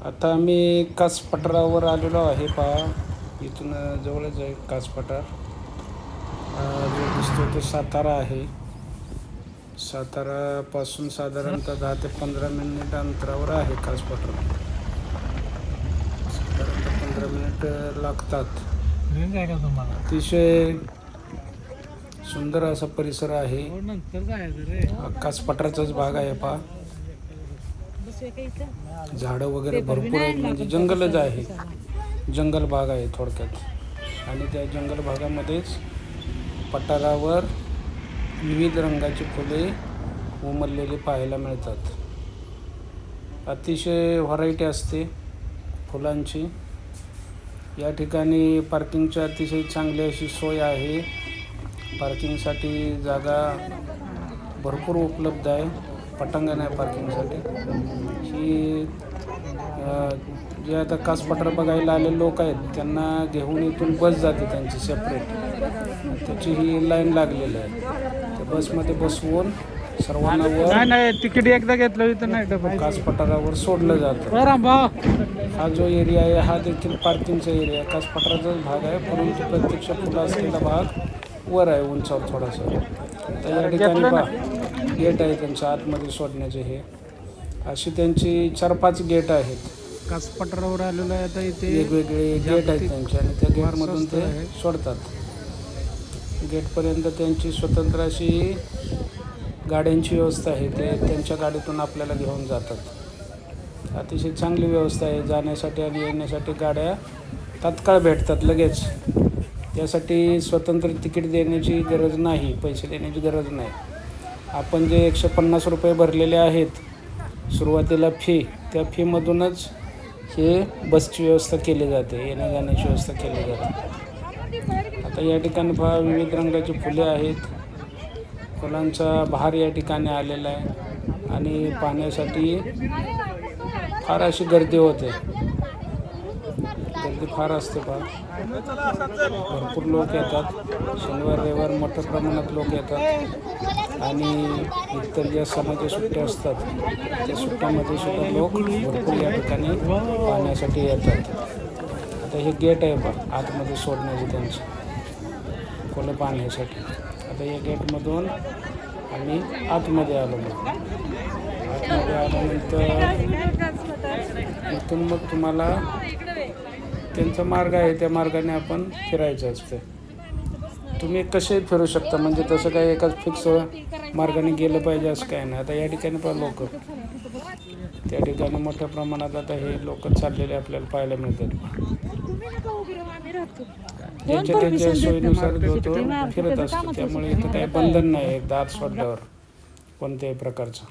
आता आम्ही कास पठारावर आलेलो आहे. पहा, इथून जवळच आहे कास पठार. जो दिसतो तो सातारा आहे. सातारापासून साधारणतः 10 ते 15 मिनिट अंतरावर आहे कास पठार. साधारणतः 15 मिनिट लागतात. अतिशय सुंदर असा परिसर आहे. कास पठाराचाच भाग आहे. पहा, झाडं वगैरे भरपूर आहेत, म्हणजे जंगलच आहे. जंगल भाग आहे थोडक्यात. आणि त्या जंगल भागामध्येच पठारावर विविध रंगाची फुले उमललेली पाहायला मिळतात. अतिशय व्हरायटी असते फुलांची. या ठिकाणी पार्किंगची अतिशय चांगली अशी सोय आहे. पार्किंगसाठी जागा भरपूर उपलब्ध आहे. पटांगण आहे पार्किंगसाठी. ही जे आता कास पठार बघायला आलेले लोक आहेत त्यांना घेऊन इथून बस जाते त्यांची सेपरेट. त्याची ही लाईन लागलेली आहे. त्या बसमध्ये बसवून सर्वांना वर तिकीट एकदा घेतलं तर नाही कास पठारावर सोडलं जातं. हा जो एरिया आहे हा देखील पार्किंगचा एरिया आहे. कास पठाराचाच भाग आहे, परंतु प्रत्यक्ष फुलं असलेला भाग वर आहे उंचावर थोडासा. तर या ठिकाणी पहा, गेट आहे त्यांच्या आतमध्ये सोडण्याचे. हे अशी त्यांची 4-5 गेट आहेत. कास पठारावर आलेलो आहे. आता इथे वेगवेगळे गेट आहेत त्यांचे आणि त्या गेटमधून ते सोडतात. गेटपर्यंत त्यांची स्वतंत्र अशी गाड्यांची व्यवस्था आहे. ते त्यांच्या गाडीतून आपल्याला घेऊन जातात. अतिशय चांगली व्यवस्था आहे. जाण्यासाठी आणि येण्यासाठी गाड्या तात्काळ भेटतात लगेच. त्यासाठी स्वतंत्र तिकीट देण्याची गरज नाही, पैसे देण्याची गरज नाही. आपण जे 150 रुपये भरलेले आहेत सुरुवातीला फी, त्या फीमधूनच हे बसची व्यवस्था केली जाते, येण्या जाण्याची व्यवस्था केली जाते. आता या ठिकाणी पहा, विविध रंगाची फुले आहेत. फुलांचा बहार या ठिकाणी आलेला आहे आणि पाहण्यासाठी फार अशी गर्दी होते. गर्दी फार असते. पहा, भरपूर लोक येतात. शनिवार रविवार मोठ्या प्रमाणात लोक येतात आणि इतर ज्या सणाच्या सुट्ट्या असतात त्या सुट्ट्यामध्ये सुद्धा लोक भरपूर या ठिकाणी पाहण्यासाठी येतात. आता हे गेट आहे पहा आतमध्ये सोडण्याचे त्यांचे फुलं पाहण्यासाठी. आता या गेटमधून आम्ही आतमध्ये आलो. आतमध्ये आल्यानंतर इथून मग तुम्हाला त्यांचा मार्ग आहे, त्या मार्गाने आपण फिरायचं असतं. तुम्ही कसे फिरू शकता, म्हणजे तसं काही एकाच फिक्स मार्गाने गेलं पाहिजे असं काय नाही. आता या ठिकाणी पण लोक त्या ठिकाणी मोठ्या प्रमाणात आता हे लोक चाललेले आपल्याला पाहायला मिळतात. त्यांच्या सोयीनुसार जो तो फिरत असतो. त्यामुळे इथं काही बंधन नाही आहे दार सोडल्यावर कोणत्याही प्रकारचं.